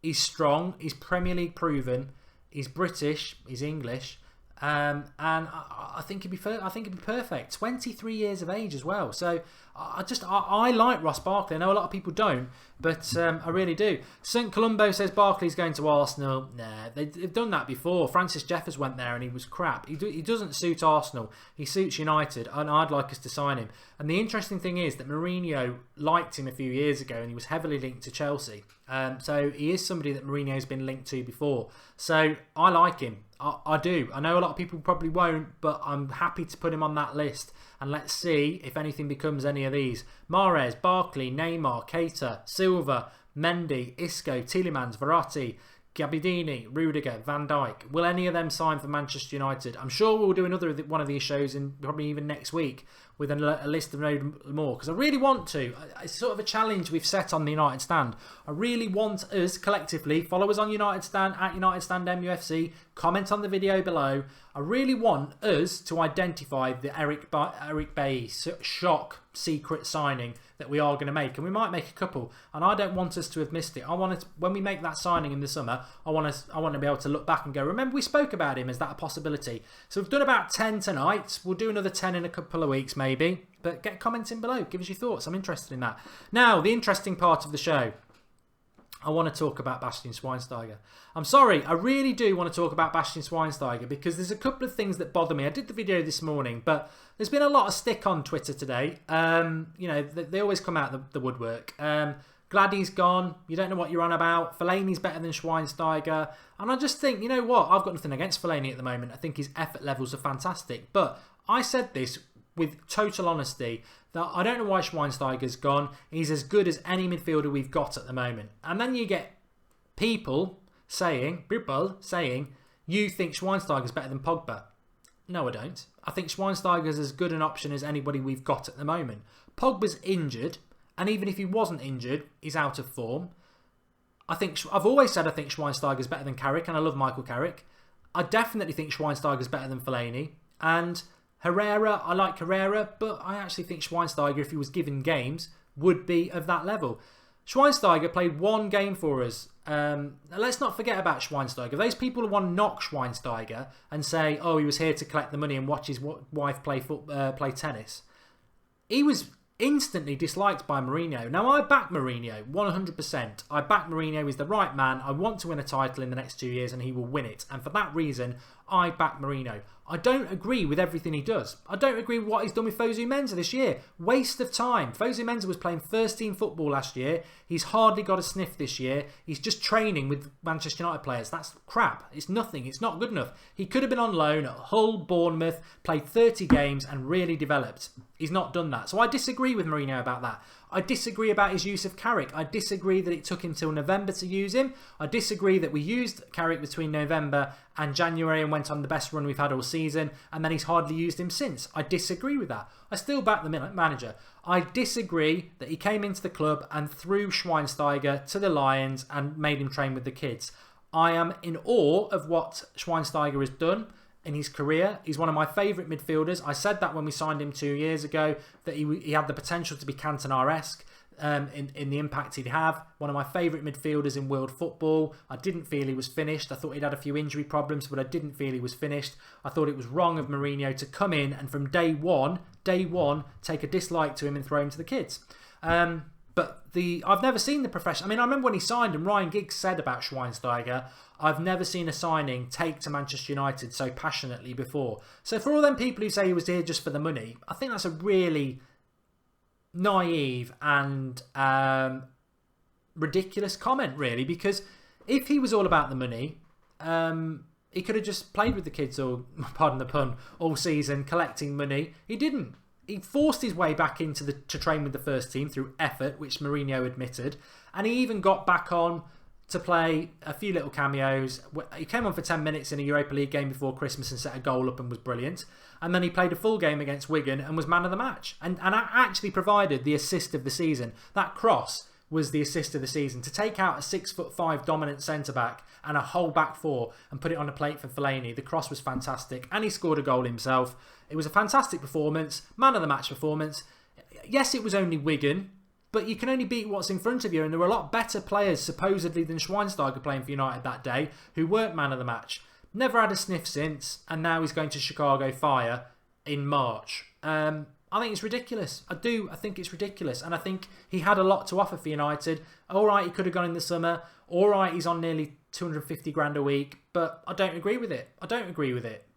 [SPEAKER 1] he's strong, he's Premier League proven, he's British, he's English. And I think he'd be perfect. 23 years of age as well. So I like Ross Barkley. I know a lot of people don't, but I really do. St. Columbo says Barkley's going to Arsenal. Nah, they've done that before. Francis Jeffers went there and he was crap. He doesn't suit Arsenal. He suits United, and I'd like us to sign him. And the interesting thing is that Mourinho liked him a few years ago, and he was heavily linked to Chelsea. So he is somebody that Mourinho's been linked to before. So I like him. I do. I know a lot of people probably won't, but I'm happy to put him on that list. And let's see if anything becomes any of these. Mahrez, Barkley, Neymar, Keita, Silva, Mendy, Isco, Tielemans, Verratti, Gabbiadini, Rudiger, Van Dijk. Will any of them sign for Manchester United? I'm sure we'll do another one of these shows, in probably even next week, with a list of no more, because I really want to. It's sort of a challenge we've set on the United Stand. I really want us collectively, follow us on United Stand, at United Stand MUFC, comment on the video below. I really want us to identify the Eric Bailly shock secret signing that we are going to make, and we might make a couple, and I don't want us to have missed it. I want to, when we make that signing in the summer, I want to be able to look back and go, remember we spoke about him, is that a possibility? So we've done about 10 tonight. We'll do another 10 in a couple of weeks maybe, but get comments in below, give us your thoughts. I'm interested in that. Now, the interesting part of the show, I want to talk about Bastian Schweinsteiger. I'm sorry, I really do want to talk about Bastian Schweinsteiger, because there's a couple of things that bother me. I did the video this morning, but there's been a lot of stick on Twitter today. They always come out the woodwork. Glad he's gone. You don't know what you're on about. Fellaini's better than Schweinsteiger. And I just think, you know what? I've got nothing against Fellaini at the moment. I think his effort levels are fantastic. But I said this with total honesty, that I don't know why Schweinsteiger's gone. He's as good as any midfielder we've got at the moment. And then you get people saying, you think Schweinsteiger's better than Pogba. No, I don't. I think Schweinsteiger's as good an option as anybody we've got at the moment. Pogba's injured, and even if he wasn't injured, he's out of form. I've always said I think Schweinsteiger's better than Carrick, and I love Michael Carrick. I definitely think Schweinsteiger's better than Fellaini. And Herrera, I like Herrera, but I actually think Schweinsteiger, if he was given games, would be of that level. Schweinsteiger played one game for us. Let's not forget about Schweinsteiger. Those people who want to knock Schweinsteiger and say, oh, he was here to collect the money and watch his wife play tennis. He was instantly disliked by Mourinho. Now, I back Mourinho 100%. I back Mourinho. He's the right man. I want to win a title in the next 2 years, and he will win it. And for that reason, I back Mourinho. I don't agree with everything he does. I don't agree with what he's done with Fosu Mensah this year. Waste of time. Fosu Mensah was playing first team football last year. He's hardly got a sniff this year. He's just training with Manchester United players. That's crap. It's nothing. It's not good enough. He could have been on loan at Hull, Bournemouth, played 30 games and really developed. He's not done that. So I disagree with Mourinho about that. I disagree about his use of Carrick. I disagree that it took him till November to use him. I disagree that we used Carrick between November and January and went on the best run we've had all season, and then he's hardly used him since. I disagree with that. I still back the manager. I disagree that he came into the club and threw Schweinsteiger to the Lions and made him train with the kids. I am in awe of what Schweinsteiger has done in his career. He's one of my favourite midfielders. I said that when we signed him 2 years ago, that he had the potential to be Cantona-esque. in the impact he'd have. One of my favourite midfielders in world football. I didn't feel he was finished. I thought he'd had a few injury problems, but I didn't feel he was finished. I thought it was wrong of Mourinho to come in and from day one, take a dislike to him and throw him to the kids. But I've never seen the professional. I mean, I remember when he signed him, Ryan Giggs said about Schweinsteiger, I've never seen a signing take to Manchester United so passionately before. So for all them people who say he was here just for the money, I think that's a really naive and ridiculous comment, really, because if he was all about the money, he could have just played with the kids, or pardon the pun, all season collecting money. He didn't. He forced his way back to train with the first team through effort, which Mourinho admitted, and he even got back on to play a few little cameos. He came on for 10 minutes in a Europa League game before Christmas and set a goal up and was brilliant. And then he played a full game against Wigan and was man of the match. And actually provided the assist of the season. That cross was the assist of the season. To take out a 6'5" dominant centre-back and a whole back four and put it on a plate for Fellaini, the cross was fantastic. And he scored a goal himself. It was a fantastic performance. Man of the match performance. Yes, it was only Wigan, but you can only beat what's in front of you. And there were a lot better players, supposedly, than Schweinsteiger playing for United that day, who weren't man of the match. Never had a sniff since, and now he's going to Chicago Fire in March. I think it's ridiculous. I think it's ridiculous. And I think he had a lot to offer for United. All right, he could have gone in the summer. All right, he's on nearly 250 grand a week. But I don't agree with it.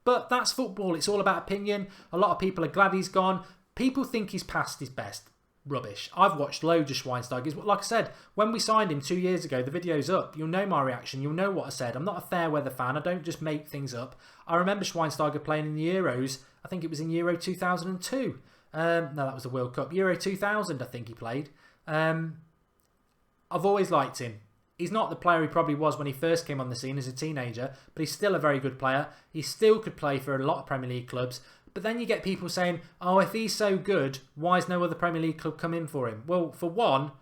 [SPEAKER 1] But that's football. It's all about opinion. A lot of people are glad he's gone. People think he's past his best. Rubbish. I've watched loads of Schweinsteiger's. Like I said, when we signed him 2 years ago, the video's up. You'll know my reaction. You'll know what I said. I'm not a fair weather fan. I don't just make things up. I remember Schweinsteiger playing in the Euros. I think it was in Euro 2002. No, that was the World Cup. Euro 2000, I think he played. I've always liked him. He's not the player he probably was when he first came on the scene as a teenager, but he's still a very good player. He still could play for a lot of Premier League clubs. But then you get people saying, oh, if he's so good, why has no other Premier League club come in for him? Well, for one,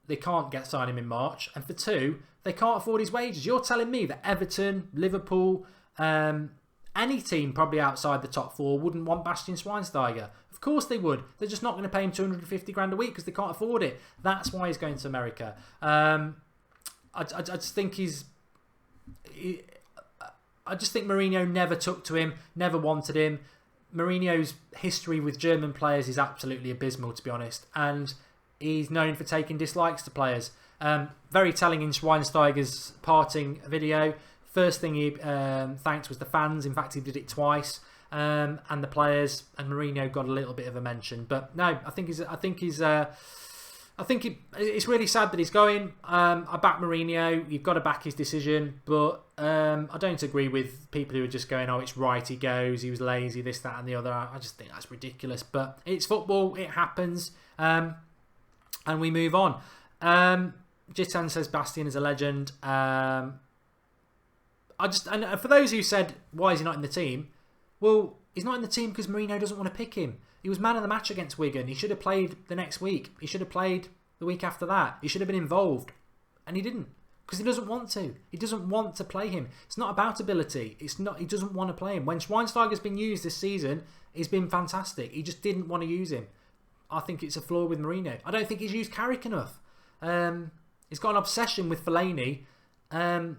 [SPEAKER 1] they can't sign him in March. And for two, they can't afford his wages. You're telling me that Everton, Liverpool, any team probably outside the top four wouldn't want Bastian Schweinsteiger. Of course they would. They're just not going to pay him 250 grand a week because they can't afford it. That's why he's going to America. I just think I just think Mourinho never took to him, never wanted him. Mourinho's history with German players is absolutely abysmal, to be honest, and he's known for taking dislikes to players. Very telling in Schweinsteiger's parting video. First thing he thanked was the fans. In fact, he did it twice, and the players. And Mourinho got a little bit of a mention, but no, I think it's really sad that he's going. I back Mourinho. You've got to back his decision, but I don't agree with people who are just going, oh, it's right, he goes, he was lazy, this, that and the other. I just think that's ridiculous, but it's football, it happens, and we move on. Jitan says Bastian is a legend. And for those who said, why is he not in the team? Well, he's not in the team because Mourinho doesn't want to pick him. He was man of the match against Wigan. He should have played the next week. He should have played the week after that. He should have been involved. And he didn't. Because he doesn't want to. He doesn't want to play him. It's not about ability. He doesn't want to play him. When Schweinsteiger's been used this season, he's been fantastic. He just didn't want to use him. I think it's a flaw with Mourinho. I don't think he's used Carrick enough. He's got an obsession with Fellaini. And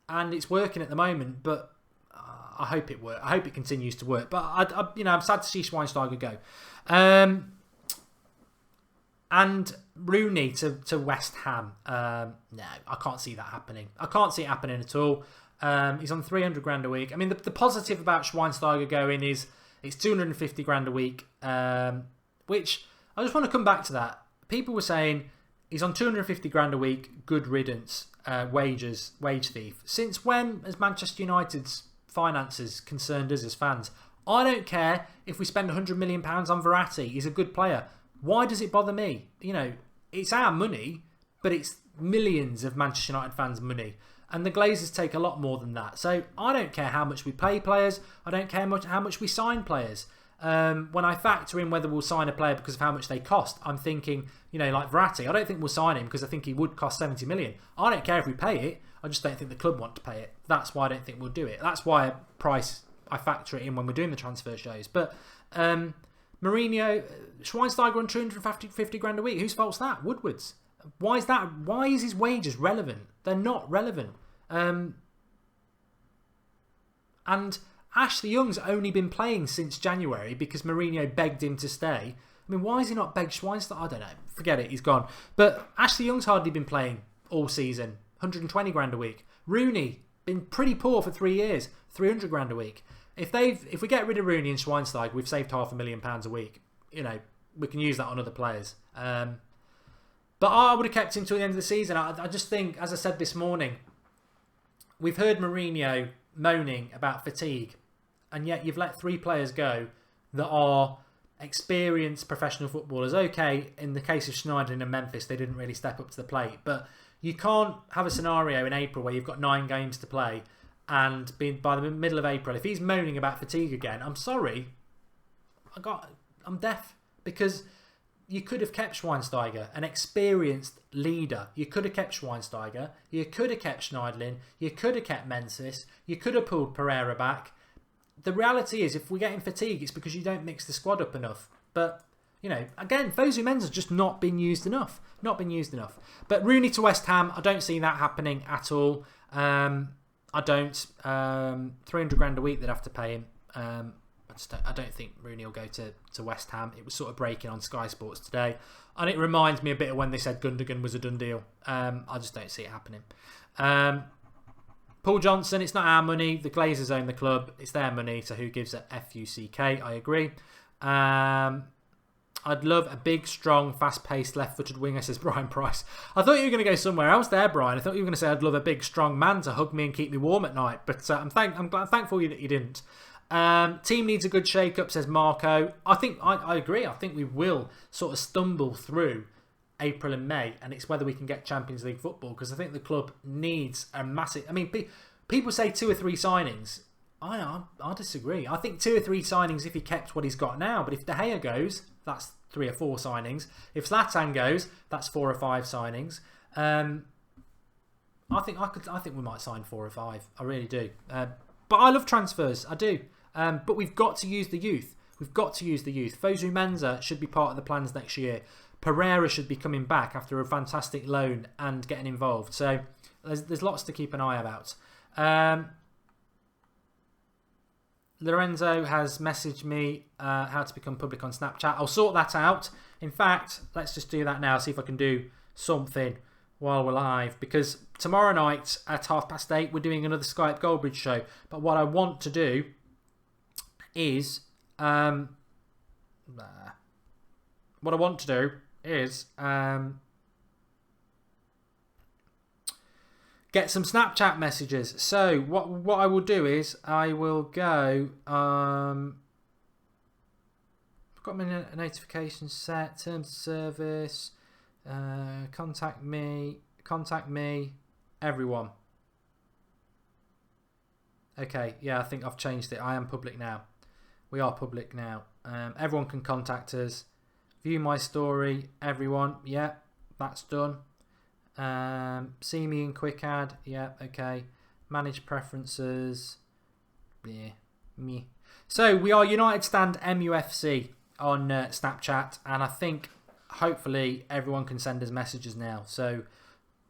[SPEAKER 1] it's working at the moment, but I hope it works. I hope it continues to work. But I'm sad to see Schweinsteiger go. And Rooney to West Ham. No, I can't see that happening. I can't see it happening at all. He's on 300 grand a week. I mean, the positive about Schweinsteiger going is it's 250 grand a week, which I just want to come back to that. People were saying he's on 250 grand a week, good riddance, wage thief. Since when has Manchester United's finances concerned us as fans? I don't care if we spend £100 million on Verratti. He's a good player. Why does it bother me? It's our money, but it's millions of Manchester United fans' money. And the Glazers take a lot more than that. So I don't care how much we pay players. I don't care how much we sign players. When I factor in whether we'll sign a player because of how much they cost, I'm thinking, like Verratti, I don't think we'll sign him because I think he would cost 70 million. I don't care if we pay it. I just don't think the club want to pay it. That's why I don't think we'll do it. That's why I factor it in when we're doing the transfer shows. But Mourinho, Schweinsteiger on 250 grand a week. Whose fault's that? Woodward's. Why is that? Why is his wages relevant? They're not relevant. And Ashley Young's only been playing since January because Mourinho begged him to stay. I mean, why has he not begged Schweinsteiger? I don't know. Forget it. He's gone. But Ashley Young's hardly been playing all season. 120 grand a week. Rooney, been pretty poor for 3 years. 300 grand a week. If we get rid of Rooney and Schweinsteiger, we've saved £500,000 a week. You know, we can use that on other players. But I would have kept him till the end of the season. I just think, as I said this morning, we've heard Mourinho moaning about fatigue, and yet you've let 3 players go that are experienced professional footballers. Okay, in the case of Schneiderlin and Memphis, they didn't really step up to the plate, but you can't have a scenario in April where you've got 9 games to play, and by the middle of April, if he's moaning about fatigue again, I'm sorry, I'm deaf, because you could have kept Schweinsteiger, an experienced leader. You could have kept Schweinsteiger. You could have kept Schneiderlin. You could have kept Menzies. You could have pulled Pereira back. The reality is, if we're getting fatigue, it's because you don't mix the squad up enough. But, you know, again, Fosu Mensah's just not been used enough. Not been used enough. But Rooney to West Ham, I don't see that happening at all. I don't. 300 grand a week they'd have to pay him. I don't think Rooney will go to West Ham. It was sort of breaking on Sky Sports today. And it reminds me a bit of when they said Gundogan was a done deal. I just don't see it happening. Paul Johnson, it's not our money. The Glazers own the club. It's their money, so who gives a F-U-C-K? I agree. I'd love a big, strong, fast-paced, left-footed winger, says Brian Price. I thought you were going to go somewhere else there, Brian. I thought you were going to say I'd love a big, strong man to hug me and keep me warm at night. But I'm thankful that you didn't. Team needs a good shake-up, says Marco. I agree. I think we will sort of stumble through April and May, and it's whether we can get Champions League football, because I think the club needs a massive... I mean, people say 2 or 3 signings. I disagree. I think 2 or 3 signings if he kept what he's got now. But if De Gea goes, that's 3 or 4 signings. If Zlatan goes, that's 4 or 5 signings. I think we might sign 4 or 5. I really do. But I love transfers. I do. But we've got to use the youth. We've got to use the youth. Fosu Mensah should be part of the plans next year. Pereira should be coming back after a fantastic loan and getting involved. So there's lots to keep an eye about. Lorenzo has messaged me how to become public on Snapchat. I'll sort that out. In fact, let's just do that now. See if I can do something while we're live. Because tomorrow night at 8:30, we're doing another Skype Goldbridge show. But what I want to do is... get some Snapchat messages. So what I will do is I will go. I've got my notifications set. Terms of service. Contact me. Everyone. Okay. Yeah, I think I've changed it. I am public now. We are public now. Everyone can contact us. View my story. Everyone. Yeah, that's done. See me in quick ad. Yeah, okay. Manage preferences. Yeah, me. So we are United Stand MUFC on Snapchat, and I think hopefully everyone can send us messages now. So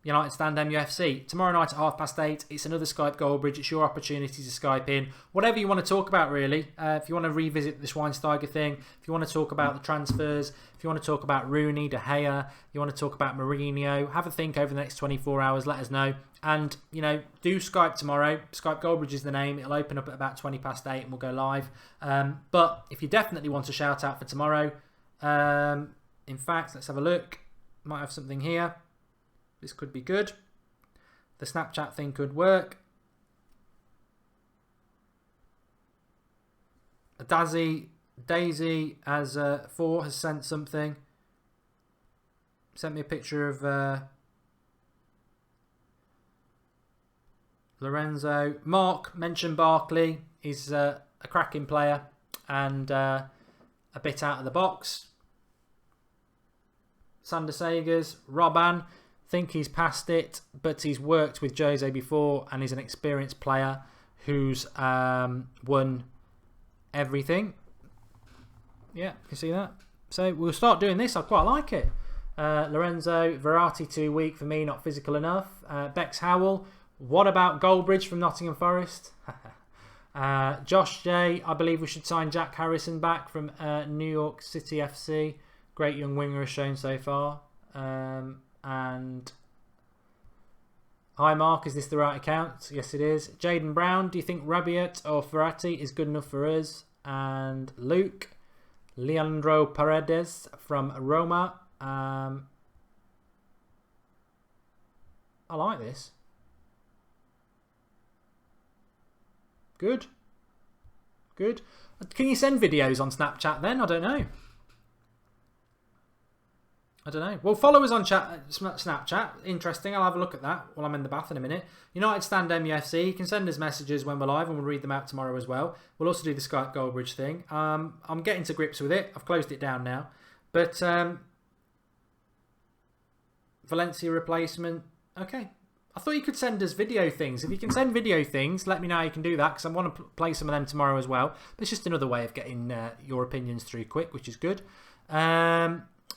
[SPEAKER 1] United Stand MUFC tomorrow night at 8:30. It's another Skype Goldbridge. It's your opportunity to Skype in. Whatever you want to talk about, really. If you want to revisit the Schweinsteiger thing, if you want to talk about the transfers, if you want to talk about Rooney, De Gea, you want to talk about Mourinho, have a think over the next 24 hours. Let us know. And, you know, do Skype tomorrow. Skype Goldbridge is the name. It'll open up at about 8:20 and we'll go live. But if you definitely want a shout out for tomorrow, in fact, let's have a look. Might have something here. This could be good. The Snapchat thing could work. Daisy as 4 has sent something. Sent me a picture of Lorenzo. Mark mentioned Barkley. He's a cracking player and a bit out of the box. Sander Sagers. Robban. Think he's past it, but he's worked with Jose before and he's an experienced player who's won everything. Yeah, you can see that. So we'll start doing this. I quite like it. Lorenzo, Verratti too weak for me, not physical enough. Bex Howell, what about Goldbridge from Nottingham Forest? Josh J, I believe we should sign Jack Harrison back from New York City FC. Great young winger has shown so far. And hi Mark, is this the right account? Yes it is. Jaden Brown, do you think Rabiot or Verratti is good enough for us? And Luke, Leandro Paredes from Roma. I like this. Good. Good. Can you send videos on Snapchat then? I don't know. Well, follow us on Snapchat. Interesting. I'll have a look at that while I'm in the bath in a minute. United Stand MUFC. You can send us messages when we're live and we'll read them out tomorrow as well. We'll also do the Skype Goldbridge thing. I'm getting to grips with it. I've closed it down now. But Valencia replacement. Okay. I thought you could send us video things. If you can send video things, let me know how you can do that because I want to play some of them tomorrow as well. But it's just another way of getting your opinions through quick, which is good.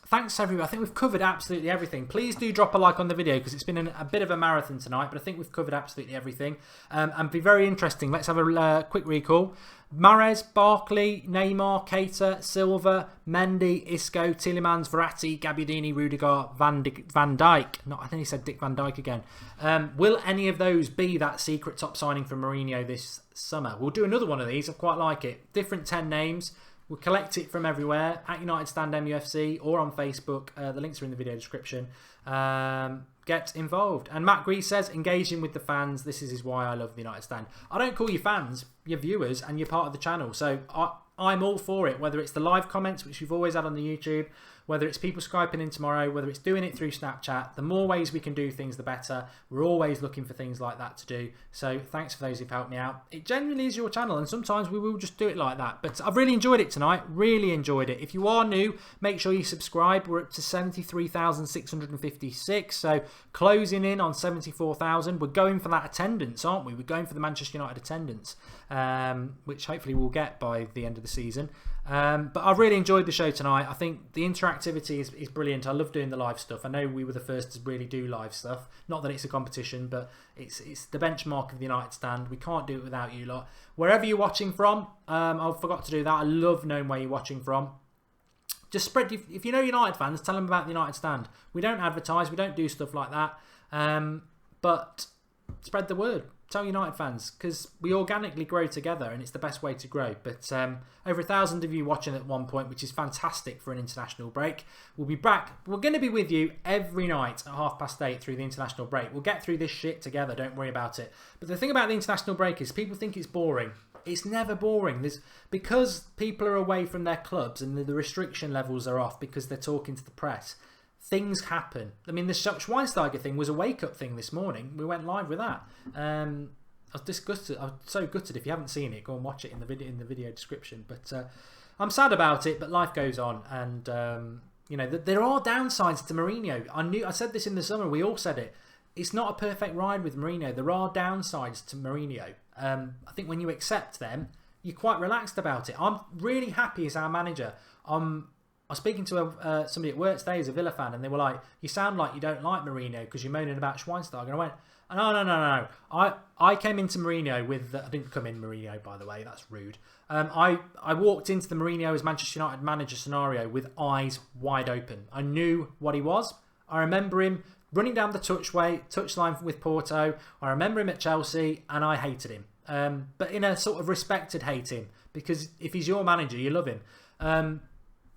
[SPEAKER 1] Thanks everybody. I think we've covered absolutely everything. Please do drop a like on the video because it's been a bit of a marathon tonight, but I think we've covered absolutely everything. And be very interesting. Let's have a quick recall. Mahrez, Barkley, Neymar, Keita, Silva, Mendy, Isco, Tielemans, Verratti, Gabbiadini, Rudiger, Van Dijk. I think he said Dick Van Dijk again. Will any of those be that secret top signing for Mourinho this summer? We'll do another one of these. I quite like it. Different 10 names. We'll collect it from everywhere at United Stand MUFC or on Facebook. The links are in the video description. Get involved. And Matt Grease says, engaging with the fans. This is why I love the United Stand. I don't call you fans, you're viewers, and you're part of the channel. So I'm all for it, whether it's the live comments, which we've always had on the YouTube, whether it's people Skyping in tomorrow, whether it's doing it through Snapchat. The more ways we can do things, the better. We're always looking for things like that to do. So thanks for those who've helped me out. It genuinely is your channel, and sometimes we will just do it like that. But I've really enjoyed it tonight. Really enjoyed it. If you are new, make sure you subscribe. We're up to 73,656. So closing in on 74,000. We're going for that attendance, aren't we? We're going for the Manchester United attendance, which hopefully we'll get by the end of the season. But I've really enjoyed the show tonight. I think the interactivity is brilliant. I love doing the live stuff. I know we were the first to really do live stuff. Not that it's a competition, but it's the benchmark of the United Stand. We can't do it without you lot. Wherever you're watching from, I forgot to do that. I love knowing where you're watching from. Just spread, if you know United fans, tell them about the United Stand. We don't advertise, we don't do stuff like that. But spread the word. Tell United fans, because we organically grow together and it's the best way to grow. But over 1,000 of you watching at one point, which is fantastic for an international break. We'll be back. We're going to be with you every night at 8:30 through the international break. We'll get through this shit together, don't worry about it. But the thing about the international break is people think it's boring. It's never boring. Because people are away from their clubs and the restriction levels are off because they're talking to the press. Things happen. I mean, the Schweinsteiger thing was a wake-up thing this morning. We went live with that. I was disgusted. I was so gutted. If you haven't seen it, go and watch it in the video description. But I'm sad about it. But life goes on, and there are downsides to Mourinho. I said this in the summer. We all said it. It's not a perfect ride with Mourinho. There are downsides to Mourinho. I think when you accept them, you're quite relaxed about it. I'm really happy as our manager. I was speaking to somebody at work today who's a Villa fan, and they were like, you sound like you don't like Mourinho because you're moaning about Schweinsteiger. And I went, no. I came into Mourinho with... I didn't come in Mourinho, by the way. That's rude. I walked into the Mourinho as Manchester United manager scenario with eyes wide open. I knew what he was. I remember him running down the touchline with Porto. I remember him at Chelsea, and I hated him. But in a sort of respected hating, because if he's your manager, you love him.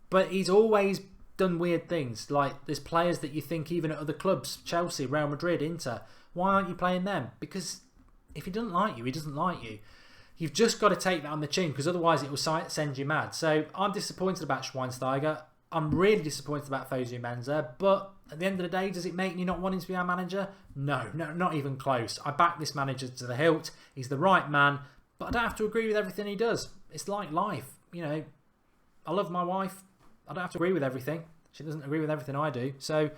[SPEAKER 1] But he's always done weird things. Like, there's players that you think even at other clubs, Chelsea, Real Madrid, Inter, why aren't you playing them? Because if he doesn't like you, he doesn't like you. You've just got to take that on the chin, because otherwise it will send you mad. So I'm disappointed about Schweinsteiger. I'm really disappointed about Fosu Mensah. But at the end of the day, does it make me not wanting to be our manager? No, not even close. I back this manager to the hilt. He's the right man. But I don't have to agree with everything he does. It's like life. I love my wife. I don't have to agree with everything. She doesn't agree with everything I do. So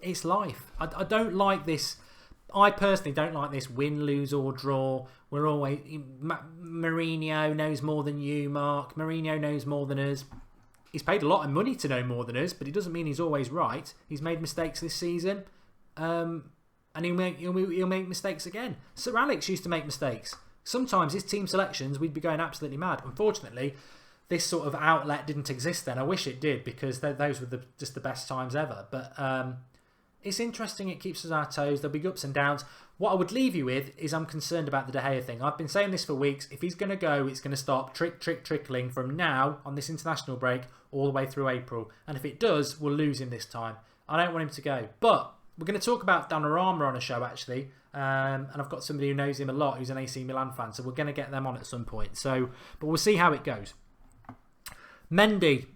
[SPEAKER 1] it's life. I don't like this. I personally don't like this win, lose or draw. We're always... Mourinho knows more than you, Mark. Mourinho knows more than us. He's paid a lot of money to know more than us, but it doesn't mean he's always right. He's made mistakes this season, and he'll make mistakes again. Sir Alex used to make mistakes. Sometimes his team selections, we'd be going absolutely mad. Unfortunately, this sort of outlet didn't exist then. I wish it did, because those were just the best times ever. But it's interesting. It keeps us on our toes. There'll be ups and downs. What I would leave you with is I'm concerned about the De Gea thing. I've been saying this for weeks. If he's going to go, it's going to start trickling from now on this international break all the way through April. And if it does, we'll lose him this time. I don't want him to go. But we're going to talk about Donnarumma on a show, actually. And I've got somebody who knows him a lot, who's an AC Milan fan. So we're going to get them on at some point. But we'll see how it goes. Mendy.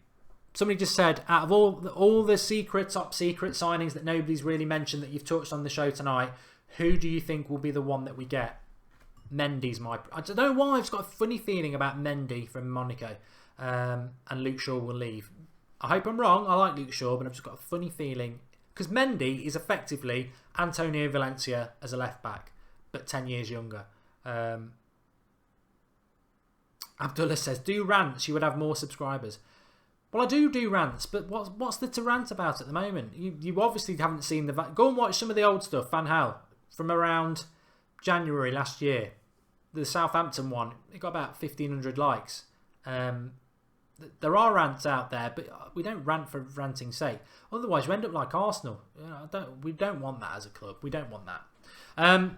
[SPEAKER 1] Somebody just said, out of all the top secret signings that nobody's really mentioned that you've touched on the show tonight, who do you think will be the one that we get? Mendy's I don't know why, I've just got a funny feeling about Mendy from Monaco, and Luke Shaw will leave. I hope I'm wrong. I like Luke Shaw, but I've just got a funny feeling, because Mendy is effectively Antonio Valencia as a left back, but 10 years younger. Abdullah says, do rants, you would have more subscribers. Well, I do rants, but what's there to rant about at the moment? You obviously haven't seen go and watch some of the old stuff. Van Gaal from around January last year, the Southampton one, it got about 1,500 likes. There are rants out there, but we don't rant for ranting's sake. Otherwise, you end up like Arsenal. We don't want that as a club. We don't want that.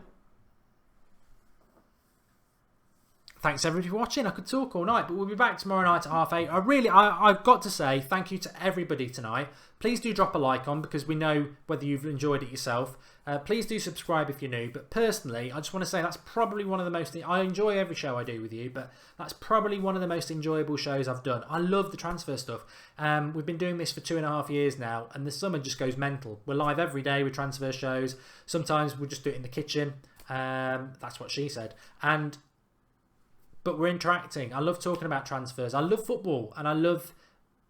[SPEAKER 1] Thanks everybody for watching. I could talk all night, but we'll be back tomorrow night at 8:30. I've got to say thank you to everybody tonight. Please do drop a like on, because we know whether you've enjoyed it yourself. Please do subscribe if you're new. But personally, I just want to say that's probably one of the most... I enjoy every show I do with you, but that's probably one of the most enjoyable shows I've done. I love the transfer stuff. We've been doing this for 2.5 years now, and the summer just goes mental. We're live every day with transfer shows. Sometimes we'll just do it in the kitchen. That's what she said. But we're interacting. I love talking about transfers. I love football, and I love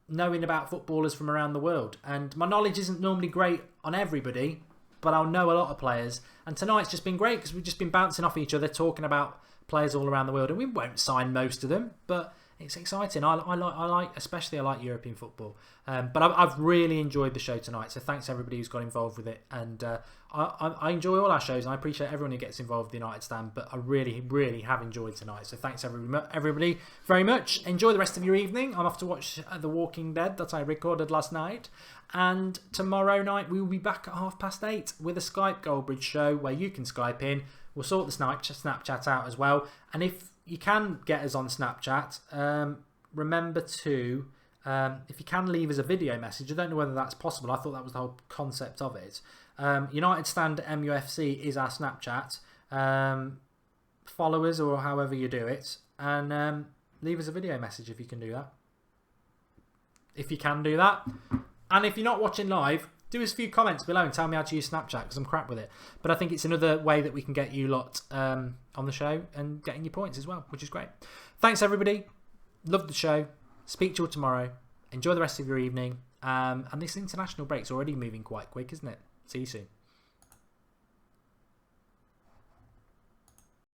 [SPEAKER 1] knowing about footballers from around the world. And my knowledge isn't normally great on everybody, but I'll know a lot of players. And tonight's just been great, because we've just been bouncing off each other, talking about players all around the world. And we won't sign most of them, but it's exciting. I like European football. But I've really enjoyed the show tonight. So thanks to everybody who's got involved with it. And I enjoy all our shows, and I appreciate everyone who gets involved with the United Stand. But I really, really have enjoyed tonight. So thanks everybody very much. Enjoy the rest of your evening. I'm off to watch The Walking Dead that I recorded last night. And tomorrow night we will be back at 8:30 with a Skype Goldbridge show where you can Skype in. We'll sort the Snapchat out as well. And if you can get us on Snapchat, remember to, if you can leave us a video message. I don't know whether that's possible. I thought that was the whole concept of it. United Stand MUFC is our Snapchat. Follow us, or however you do it, and leave us a video message if you can do that. If you can do that. And if you're not watching live, do us a few comments below and tell me how to use Snapchat, because I'm crap with it. But I think it's another way that we can get you lot on the show and getting your points as well, which is great. Thanks everybody. Love the show. Speak to you all tomorrow. Enjoy the rest of your evening. And this international break's already moving quite quick, isn't it? See you soon.